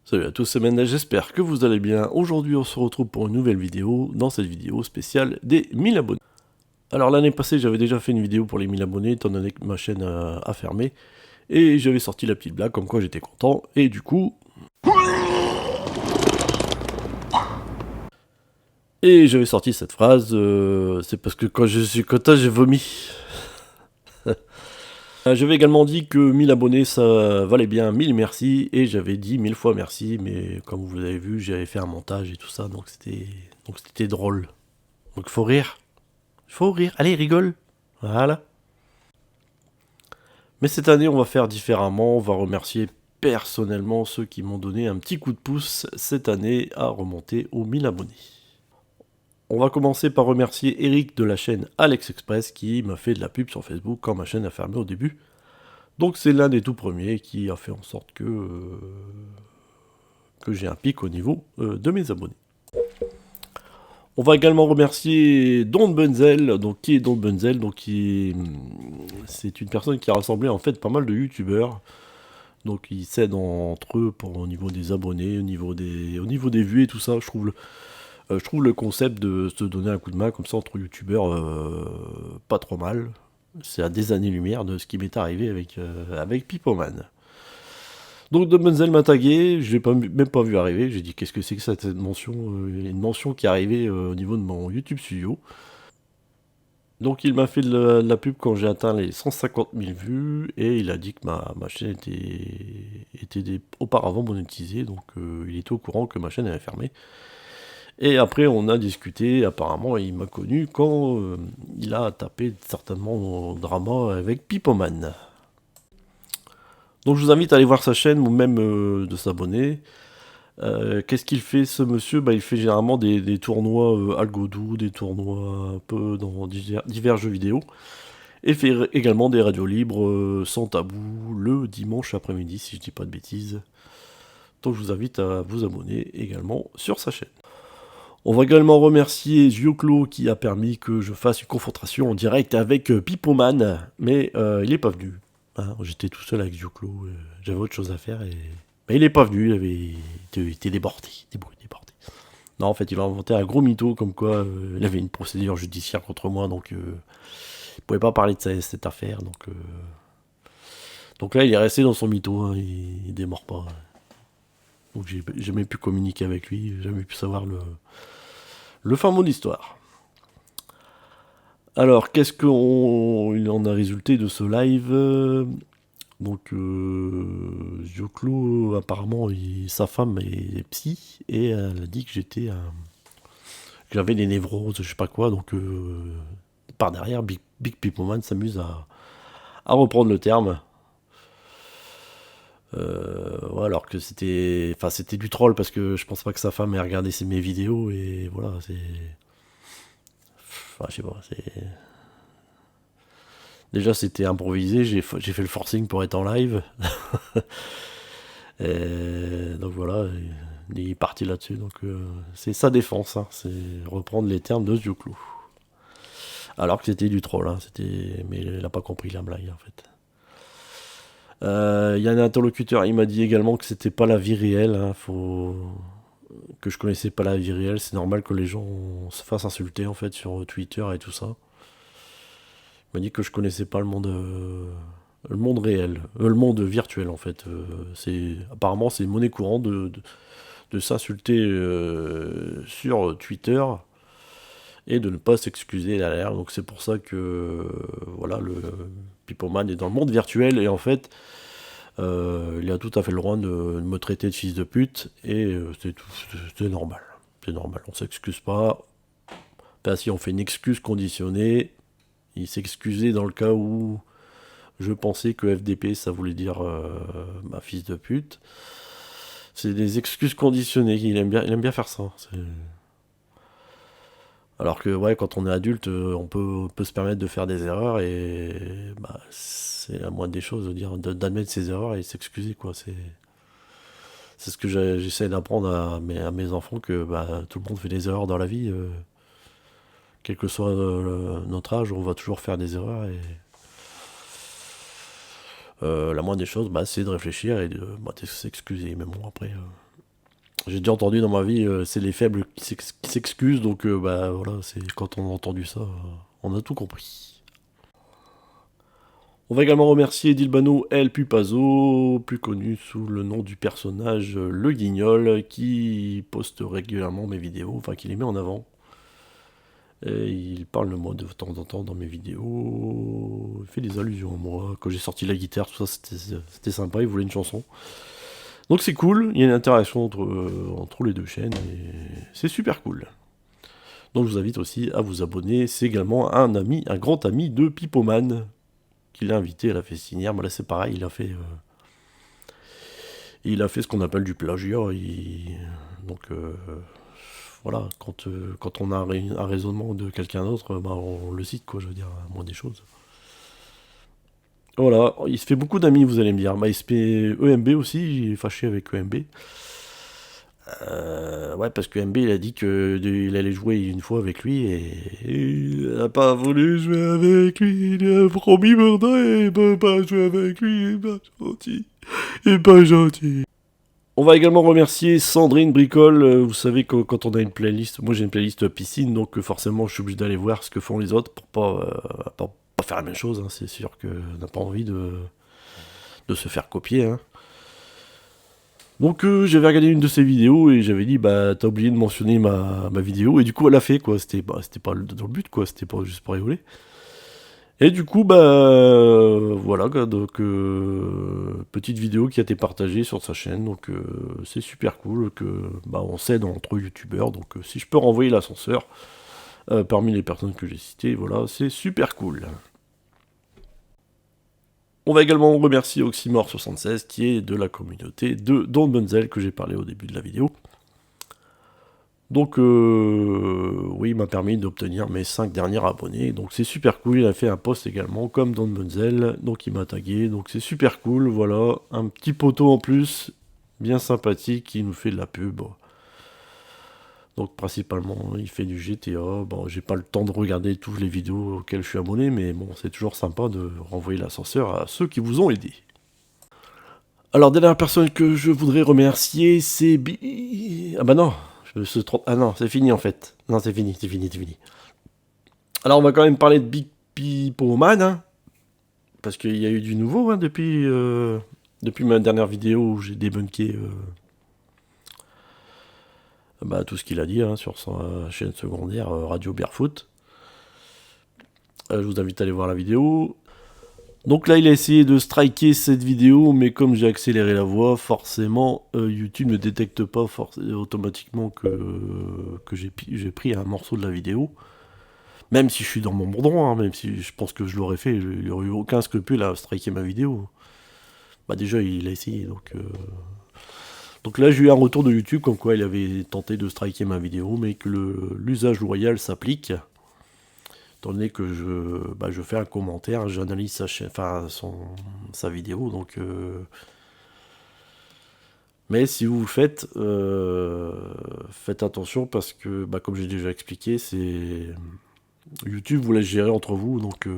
Salut à tous, c'est Mendel, j'espère que vous allez bien. Aujourd'hui on se retrouve pour une nouvelle vidéo, dans cette vidéo spéciale des 1000 abonnés. Alors l'année passée j'avais déjà fait une vidéo pour les 1000 abonnés, étant donné que ma chaîne a fermé, et j'avais sorti la petite blague comme quoi j'étais content, et du coup... Et j'avais sorti cette phrase, c'est parce que quand je suis content j'ai vomi. J'avais également dit que 1000 abonnés ça valait bien 1000 merci, et j'avais dit 1000 fois merci, mais comme vous avez vu j'avais fait un montage et tout ça, donc c'était drôle. Donc faut rire. Faut rire. Allez, rigole. Voilà. Mais cette année, on va faire différemment. On va remercier personnellement ceux qui m'ont donné un petit coup de pouce cette année à remonter aux 1000 abonnés. On va commencer par remercier Eric de la chaîne Alex Express qui m'a fait de la pub sur Facebook quand ma chaîne a fermé au début. Donc c'est l'un des tout premiers qui a fait en sorte que j'ai un pic au niveau de mes abonnés. On va également remercier Don Bunzel. Donc qui est Don Bunzel? C'est une personne qui a rassemblé en fait pas mal de youtubeurs. Donc ils s'aident entre eux au niveau des abonnés, au niveau des vues et tout ça. Je trouve le concept de se donner un coup de main comme ça entre youtubeurs pas trop mal. C'est à des années-lumière de ce qui m'est arrivé avec Pipoman. Donc Don Bunzel m'a tagué, je l'ai même pas vu arriver, j'ai dit qu'est-ce que c'est que cette mention, une mention qui est arrivée au niveau de mon YouTube Studio. Donc il m'a fait de la pub quand j'ai atteint les 150 000 vues, et il a dit que ma chaîne était auparavant monétisée, donc il était au courant que ma chaîne avait fermé. Et après on a discuté, apparemment il m'a connu quand il a tapé certainement au drama avec Pipoman. Donc je vous invite à aller voir sa chaîne ou même de s'abonner. Qu'est-ce qu'il fait ce monsieur? Il fait généralement des tournois Algodou, des tournois un peu dans divers jeux vidéo. Et fait également des radios libres sans tabou le dimanche après-midi si je dis pas de bêtises. Donc je vous invite à vous abonner également sur sa chaîne. On va également remercier Zioclo qui a permis que je fasse une confrontation en direct avec Pipoman, mais il n'est pas venu. Hein, j'étais tout seul avec Zioclo, j'avais autre chose à faire et... Mais il n'est pas venu, il était débordé, débordé. Non, en fait, il a inventé un gros mytho comme quoi il avait une procédure judiciaire contre moi, donc il pouvait pas parler de cette affaire. Donc là, il est resté dans son mytho, hein, il démord pas. Donc j'ai jamais pu communiquer avec lui, j'ai jamais pu savoir le fin mot de l'histoire. Alors, qu'est-ce qu'il en a résulté de ce live? Donc, Zioclo, apparemment, sa femme est psy, et elle a dit que que j'avais des névroses, je sais pas quoi, donc par derrière, Big Pipoman s'amuse à reprendre le terme. Ouais, alors que c'était du troll, parce que je pense pas que sa femme ait regardé mes vidéos, et voilà, c'est... Enfin, je sais pas, c'est... Déjà, c'était improvisé, j'ai fait le forcing pour être en live. Donc voilà, il est parti là-dessus. Donc c'est sa défense, hein, c'est reprendre les termes de Zioclo. Alors que c'était du troll, hein, mais il n'a pas compris la blague en fait. Il y a un interlocuteur, il m'a dit également que c'était pas la vie réelle, hein, que je connaissais pas la vie réelle, c'est normal que les gens se fassent insulter en fait sur Twitter et tout ça. Il m'a dit que je connaissais pas le monde réel, le monde virtuel en fait. Apparemment c'est une monnaie courante de s'insulter sur Twitter et de ne pas s'excuser derrière. Donc c'est pour ça que voilà, le Pipoman est dans le monde virtuel, et en fait il a tout à fait le droit de me traiter de fils de pute, et c'est normal. C'est normal, on s'excuse pas. Enfin, si on fait une excuse conditionnée, il s'excusait dans le cas où je pensais que FDP ça voulait dire ma fils de pute. C'est des excuses conditionnées, il aime bien faire ça. Alors que ouais, quand on est adulte, on peut se permettre de faire des erreurs, et c'est la moindre des choses de dire d'admettre ses erreurs et s'excuser, quoi. C'est ce que j'essaie d'apprendre à mes enfants, que tout le monde fait des erreurs dans la vie, quel que soit notre âge, on va toujours faire des erreurs, et la moindre des choses, c'est de réfléchir et de s'excuser. Mais bon, après, J'ai déjà entendu dans ma vie, c'est les faibles qui s'excusent, donc bah voilà, c'est quand on a entendu ça, on a tout compris. On va également remercier Dilbano El Pupazzo, plus connu sous le nom du personnage Le Guignol, qui poste régulièrement mes vidéos, enfin qui les met en avant. Et il parle de moi de temps en temps dans mes vidéos, il fait des allusions à moi, quand j'ai sorti la guitare, tout ça, c'était sympa, il voulait une chanson. Donc c'est cool, il y a une interaction entre les deux chaînes, et c'est super cool. Donc je vous invite aussi à vous abonner, c'est également un ami, un grand ami de Pipoman, qui l'a invité à la festinière. Bah là c'est pareil, il a fait ce qu'on appelle du plagiat. Donc voilà, quand on a un raisonnement de quelqu'un d'autre, bah, on le cite, quoi, je veux dire, à moins des choses. Voilà, il se fait beaucoup d'amis, vous allez me dire. Bah, il se fait EMB aussi, il est fâché avec EMB. Ouais, parce que EMB il a dit qu'il allait jouer une fois avec lui et il n'a pas voulu jouer avec lui. Il a promis maintenant et il peut pas jouer avec lui. Il est pas gentil. Il est pas gentil. On va également remercier Sandrine Bricole. Vous savez que quand on a une playlist, moi j'ai une playlist piscine, donc forcément je suis obligé d'aller voir ce que font les autres pour pas faire la même chose. Hein. C'est sûr qu'on n'a pas envie de se faire copier. Hein. Donc j'avais regardé une de ses vidéos et j'avais dit bah t'as oublié de mentionner ma vidéo et du coup elle a fait quoi, c'était pas dans le but quoi, c'était pas juste pour rigoler. Et du coup bah voilà quoi, donc petite vidéo qui a été partagée sur sa chaîne, donc c'est super cool que bah on s'aide entre youtubeurs, donc si je peux renvoyer l'ascenseur parmi les personnes que j'ai citées, voilà, c'est super cool. On va également remercier Oxymore76 qui est de la communauté de Don Bunzel que j'ai parlé au début de la vidéo. Donc oui, il m'a permis d'obtenir mes 5 derniers abonnés, donc c'est super cool, il a fait un post également comme Don Bunzel, donc il m'a tagué, donc c'est super cool, voilà, un petit poteau en plus, bien sympathique, qui nous fait de la pub. Donc principalement, il fait du GTA, bon j'ai pas le temps de regarder toutes les vidéos auxquelles je suis abonné, mais bon, c'est toujours sympa de renvoyer l'ascenseur à ceux qui vous ont aidé. Alors, dernière personne que je voudrais remercier, c'est Ah bah non, je me suis trompé. Ah non, c'est fini en fait. Non, c'est fini, c'est fini, c'est fini. Alors, on va quand même parler de Big Pipoman, hein, parce qu'il y a eu du nouveau hein, depuis ma dernière vidéo où j'ai débunké bah, tout ce qu'il a dit hein, sur sa chaîne secondaire Radio Barefoot. Je vous invite à aller voir la vidéo. Donc là, il a essayé de striker cette vidéo, mais comme j'ai accéléré la voix, forcément, YouTube ne détecte pas automatiquement que j'ai pris un morceau de la vidéo. Même si je suis dans mon bon droit, hein, même si je pense que je l'aurais fait, il n'y aurait eu aucun scrupule à striker ma vidéo. Bah déjà, il a essayé, donc là, j'ai eu un retour de YouTube comme quoi il avait tenté de striker ma vidéo, mais que l'usage loyal s'applique. Étant donné que je fais un commentaire, j'analyse sa vidéo, donc mais si vous le faites, faites attention parce que, bah, comme j'ai déjà expliqué, c'est YouTube vous laisse gérer entre vous, donc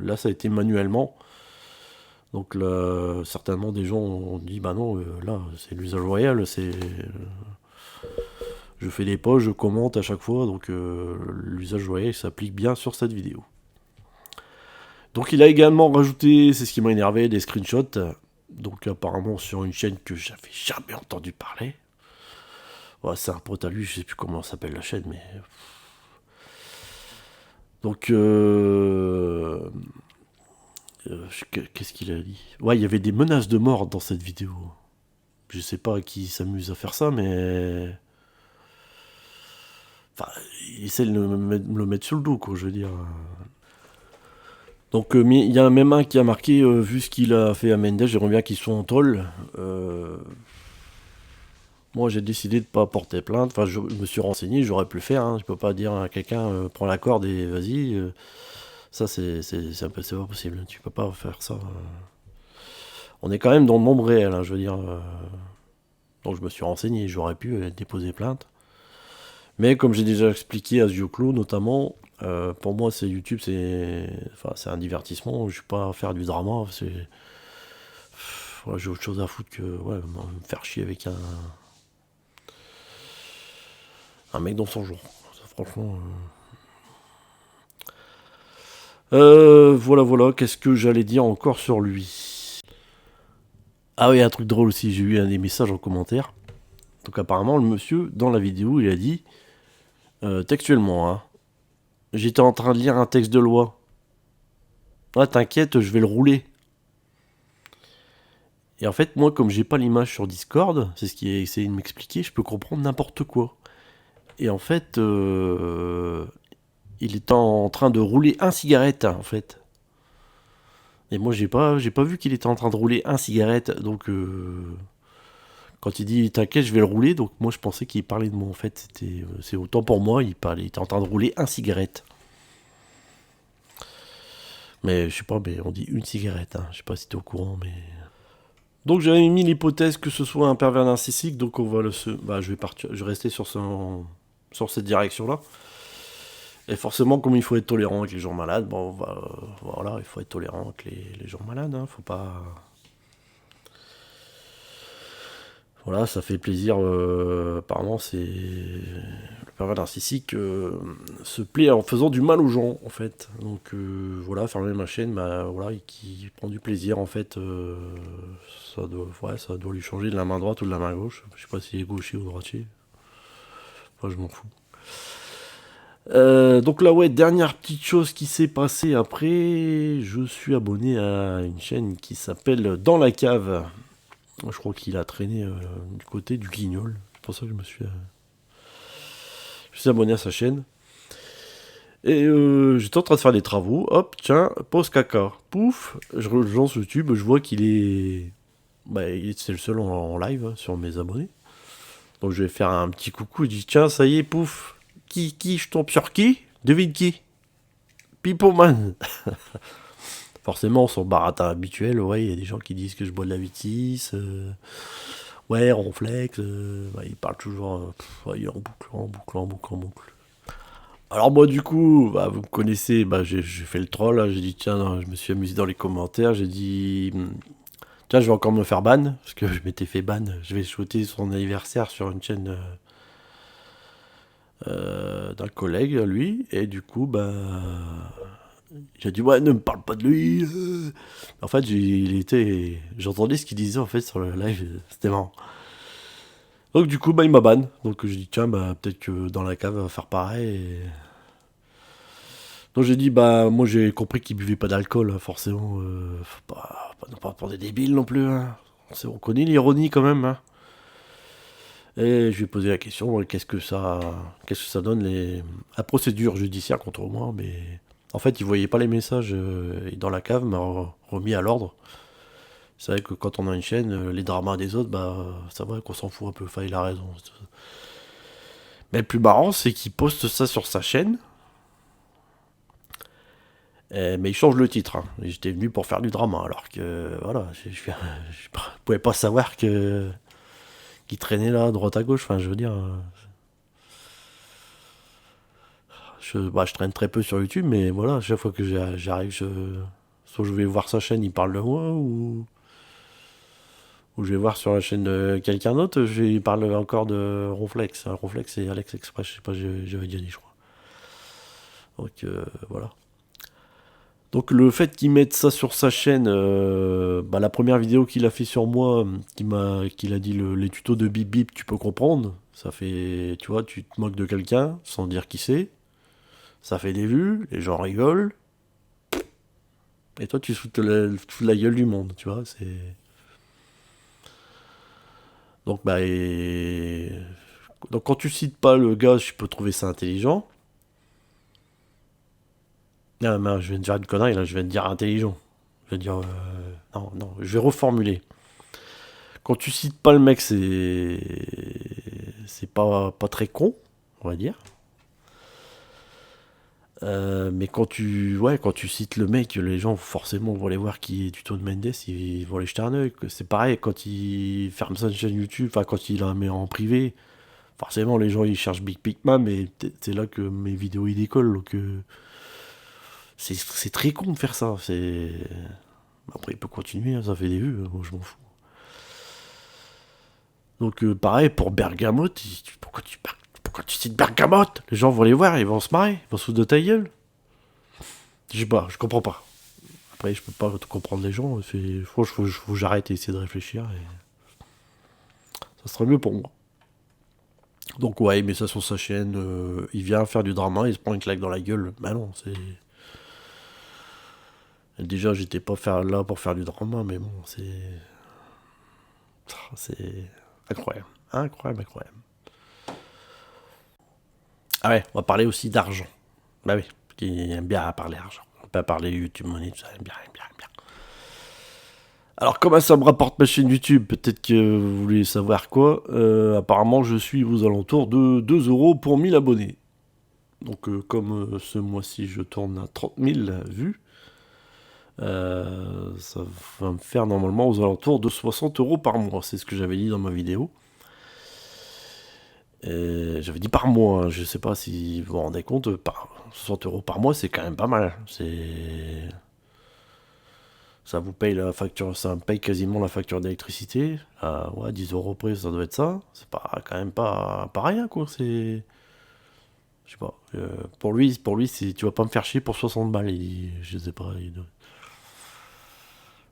là ça a été manuellement. Donc là, certainement des gens ont dit bah non, là c'est l'usage royal, je fais des posts, je commente à chaque fois, donc l'usage royal s'applique bien sur cette vidéo. Donc il a également rajouté, c'est ce qui m'a énervé, des screenshots. Donc apparemment sur une chaîne que j'avais jamais entendu parler. Ouais, c'est un pote à lui, je sais plus comment s'appelle la chaîne, mais... Donc qu'est-ce qu'il a dit? Ouais, il y avait des menaces de mort dans cette vidéo. Je sais pas qui s'amuse à faire ça, mais... Enfin, il essaie de me le mettre sur le dos, quoi, je veux dire. Donc il y a même un qui a marqué, vu ce qu'il a fait à Mendes, j'aimerais bien qu'ils soient en tôle. Moi j'ai décidé de pas porter plainte, enfin je me suis renseigné, j'aurais pu le faire, hein. Je peux pas dire à quelqu'un prends la corde et vas-y. Ça c'est pas possible, tu peux pas faire ça. On est quand même dans le monde réel, hein, je veux dire. Donc je me suis renseigné, j'aurais pu déposer plainte. Mais comme j'ai déjà expliqué à Zioclo notamment, pour moi c'est YouTube, c'est un divertissement, je suis pas à faire du drama, ouais, j'ai autre chose à foutre que me faire chier avec Un mec dans son genre. Ça, franchement. Voilà. Qu'est-ce que j'allais dire encore sur lui? Ah oui, un truc drôle aussi. J'ai eu un des messages en commentaire. Donc apparemment, le monsieur, dans la vidéo, il a dit, textuellement, hein, j'étais en train de lire un texte de loi. Ah, t'inquiète, je vais le rouler. Et en fait, moi, comme j'ai pas l'image sur Discord, c'est ce qu'il a essayé de m'expliquer, je peux comprendre n'importe quoi. Et en fait, il est en train de rouler un cigarette, en fait. Et moi, j'ai pas vu qu'il était en train de rouler un cigarette. Donc, quand il dit t'inquiète, je vais le rouler, donc moi, je pensais qu'il parlait de moi. En fait, c'est autant pour moi, il était en train de rouler un cigarette. Mais je sais pas, mais on dit une cigarette. Hein. Je sais pas si t'es au courant, mais. Donc j'avais mis l'hypothèse que ce soit un pervers narcissique, donc on va je vais partir, je vais rester sur cette direction-là. Et forcément, comme il faut être tolérant avec les gens malades, bon, voilà, il faut être tolérant avec les gens malades, hein, faut pas. Voilà, ça fait plaisir. Apparemment, c'est le pervers narcissique se plaît en faisant du mal aux gens, en fait. Donc voilà, fermer ma chaîne, bah voilà, qui prend du plaisir, en fait. Ça doit lui changer de la main droite ou de la main gauche. Je sais pas s'il est gaucher ou droitier. Enfin, je m'en fous. Donc là, ouais, dernière petite chose qui s'est passée après, je suis abonné à une chaîne qui s'appelle Dans la cave. Je crois qu'il a traîné du côté du Guignol. C'est pour ça que je suis abonné à sa chaîne. Et j'étais en train de faire des travaux. Hop, tiens, pause caca. Pouf, je lance YouTube, je vois qu'il est. Bah, c'est le seul en live hein, sur mes abonnés. Donc je vais faire un petit coucou. Je dis tiens, ça y est, pouf. Qui je tombe sur qui? Devine qui? Pipoman. Forcément, son baratin habituel, ouais, il y a des gens qui disent que je bois de la vitis. Ouais, Ronflex, il parle toujours ouais, en boucle. Alors moi du coup, vous me connaissez, j'ai fait le troll, hein, j'ai dit tiens, non, je me suis amusé dans les commentaires, j'ai dit tiens, je vais encore me faire ban, parce que je m'étais fait ban, je vais souhaiter son anniversaire sur une chaîne d'un collègue, lui, et du coup, j'ai dit ouais, ne me parle pas de lui. En fait, j'entendais ce qu'il disait en fait sur le live, c'était marrant. Donc du coup, il m'a ban. Donc je dis tiens, peut-être que dans la cave, va faire pareil. Donc j'ai dit moi j'ai compris qu'il buvait pas d'alcool, hein, forcément. Faut pas pour des débiles non plus. Hein. On connaît l'ironie quand même. Hein. Et je lui ai posé la question qu'est-ce que ça donne la procédure judiciaire contre moi. Mais en fait, il voyait pas les messages. Et dans la cave, m'a remis à l'ordre. C'est vrai que quand on a une chaîne, les dramas des autres, ça va qu'on s'en fout un peu. Enfin, il a raison. Mais le plus marrant, c'est qu'il poste ça sur sa chaîne. Mais il change le titre. Hein. J'étais venu pour faire du drama, alors que voilà, je pouvais pas savoir qu'il traînait là, à droite à gauche. Enfin, je veux dire, je traîne très peu sur YouTube, mais voilà, chaque fois que j'arrive, soit je vais voir sa chaîne, il parle de moi, ou je vais voir sur la chaîne de quelqu'un d'autre, il parle encore de Ronflex. Ronflex et Alex Express, je sais pas, j'avais déjà dit, je crois. Donc voilà. Donc le fait qu'il mette ça sur sa chaîne, la première vidéo qu'il a fait sur moi, qu'il a dit les tutos de bip bip, tu peux comprendre. Ça fait, tu vois, tu te moques de quelqu'un sans dire qui c'est. Ça fait des vues, les gens rigolent. Et toi, tu fous la gueule du monde, tu vois. Donc donc quand tu cites pas le gars, je peux trouver ça intelligent. Ah, mais je viens de dire une connerie là, je viens de dire intelligent. Je vais dire non, je vais reformuler. Quand tu cites pas le mec, c'est pas très con, on va dire. Mais quand tu cites le mec, les gens forcément vont aller voir qui est Tuto de Mendes, ils vont aller jeter un œil. C'est pareil quand il ferme sa chaîne YouTube, enfin quand il la met en privé, forcément les gens ils cherchent Big Picman, mais c'est là que mes vidéos ils décollent. Donc c'est très con de faire ça. Après il peut continuer, hein, ça fait des vues, moi je m'en fous. Donc pareil pour Bergamote, pourquoi Quand tu cites Bergamote, les gens vont les voir, ils vont se marrer, ils vont se foutre de ta gueule. Je sais pas, je comprends pas. Après, je peux pas tout comprendre les gens. Faut que j'arrête et essayer de réfléchir. Et ça serait mieux pour moi. Donc ouais, il met ça sur sa chaîne. Il vient faire du drama, il se prend une claque dans la gueule. Bah non, c'est... Déjà, j'étais pas là pour faire du drama, mais bon, c'est... C'est incroyable. Incroyable, incroyable. Ah ouais, on va parler aussi d'argent. Bah oui, qui aime bien parler argent. On peut parler YouTube Money, tout ça, aime bien, aime bien, aime bien. Alors, comment ça me rapporte ma chaîne YouTube? Peut-être que vous voulez savoir quoi. Apparemment, je suis aux alentours de 2 euros pour 1000 abonnés. Donc, comme ce mois-ci, je tourne à 30 000 vues, ça va me faire normalement aux alentours de 60 euros par mois. C'est ce que j'avais dit dans ma vidéo. J'avais dit par mois, hein. Je sais pas si vous vous rendez compte, 60 euros par mois, c'est quand même pas mal. Ça vous paye la facture, ça me paye quasiment la facture d'électricité. Ouais, 10 euros près, ça doit être ça. C'est pas quand même pas rien, quoi. Je sais pas. Pour lui, tu vas pas me faire chier pour 60 balles. Je sais pas.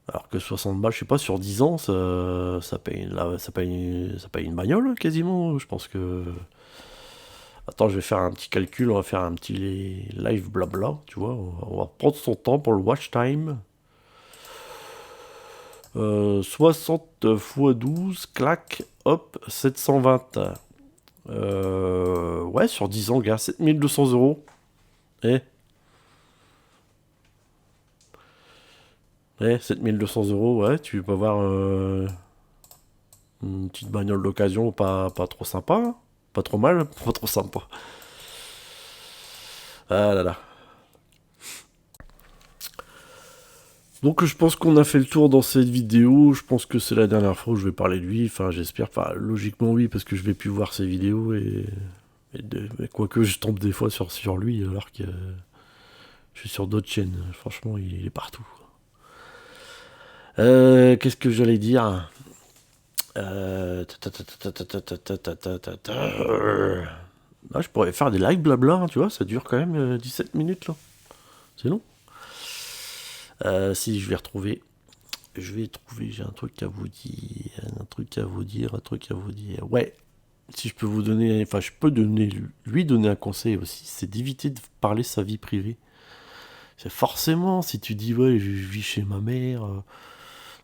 Alors que 60 balles, je sais pas, sur 10 ans, ça paye une bagnole, hein, quasiment. Je pense que... Attends, je vais faire un petit calcul, on va faire un petit live blabla, tu vois. On va prendre son temps pour le watch time. 60 x 12, clac, hop, 720. Ouais, sur 10 ans, gars, 7200 euros. Eh, 7200 euros, ouais, tu peux avoir une petite bagnole d'occasion, pas trop sympa, hein. Pas trop mal, pas trop sympa. Ah là là. Donc je pense qu'on a fait le tour dans cette vidéo. Je pense que c'est la dernière fois où je vais parler de lui. Enfin, j'espère. Enfin, logiquement oui, parce que je vais plus voir ses vidéos mais quoique je tombe des fois sur lui alors que je suis sur d'autres chaînes. Franchement, il est partout. Qu'est-ce que j'allais dire? Je pourrais faire des lives blabla, hein, tu vois, ça dure quand même 17 minutes là. C'est long. Si je vais retrouver. J'ai un truc à vous dire, un truc à vous dire. Ouais, si je peux vous donner, enfin je peux lui donner un conseil aussi, c'est d'éviter de parler sa vie privée. C'est forcément, si tu dis ouais, je vis chez ma mère,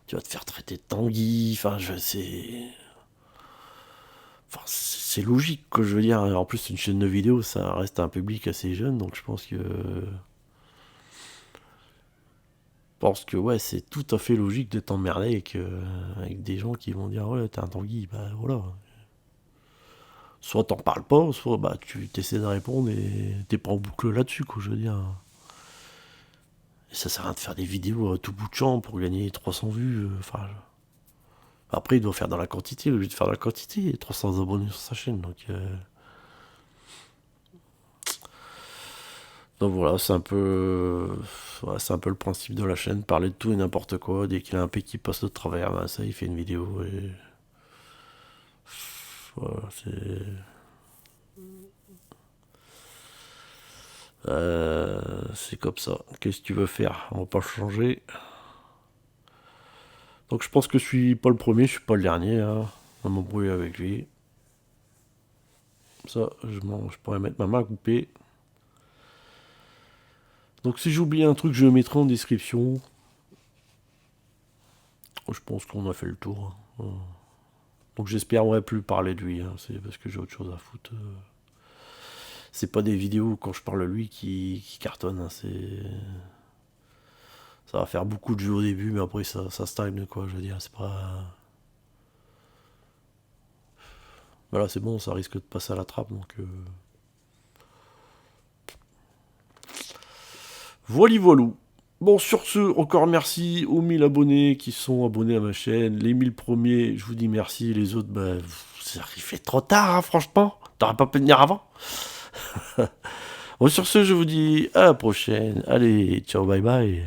tu vas te faire traiter de Tanguy, c'est logique, que je veux dire. En plus, une chaîne de vidéo, ça reste un public assez jeune, donc je pense que ouais, c'est tout à fait logique de t'emmerder avec des gens qui vont dire ouais, t'es un Tanguy, bah voilà. Soit t'en parles pas, soit bah tu t'essaies de répondre et t'es pas en boucle là-dessus, quoi, je veux dire. Et ça sert à rien de faire des vidéos à tout bout de champ pour gagner 300 vues. Après, il doit faire dans la quantité, au lieu de faire dans la quantité, il y a 300 abonnés sur sa chaîne, donc voilà, c'est un peu le principe de la chaîne, parler de tout et n'importe quoi. Dès qu'il y a un P qui passe de travers, bah, ça, il fait une vidéo et voilà, c'est comme ça. Qu'est-ce que tu veux faire? On va pas changer. Donc je pense que je suis pas le premier, je suis pas le dernier, hein, à m'embrouiller avec lui. Ça, je pourrais mettre ma main à couper. Donc si j'oublie un truc, je le mettrai en description. Je pense qu'on a fait le tour, hein. Donc j'espère plus parler de lui, hein. C'est parce que j'ai autre chose à foutre. C'est pas des vidéos quand je parle de lui qui cartonnent, hein. Ça va faire beaucoup de vues au début, mais après ça stagne, quoi. Je veux dire, c'est pas... Voilà, c'est bon, ça risque de passer à la trappe, donc... Voilou. Bon, sur ce, encore merci aux 1000 abonnés qui sont abonnés à ma chaîne. Les 1000 premiers, je vous dis merci. Les autres, bah, ça arrive trop tard, hein, franchement. T'aurais pas pu venir avant. Bon, sur ce, je vous dis à la prochaine. Allez, ciao, bye bye.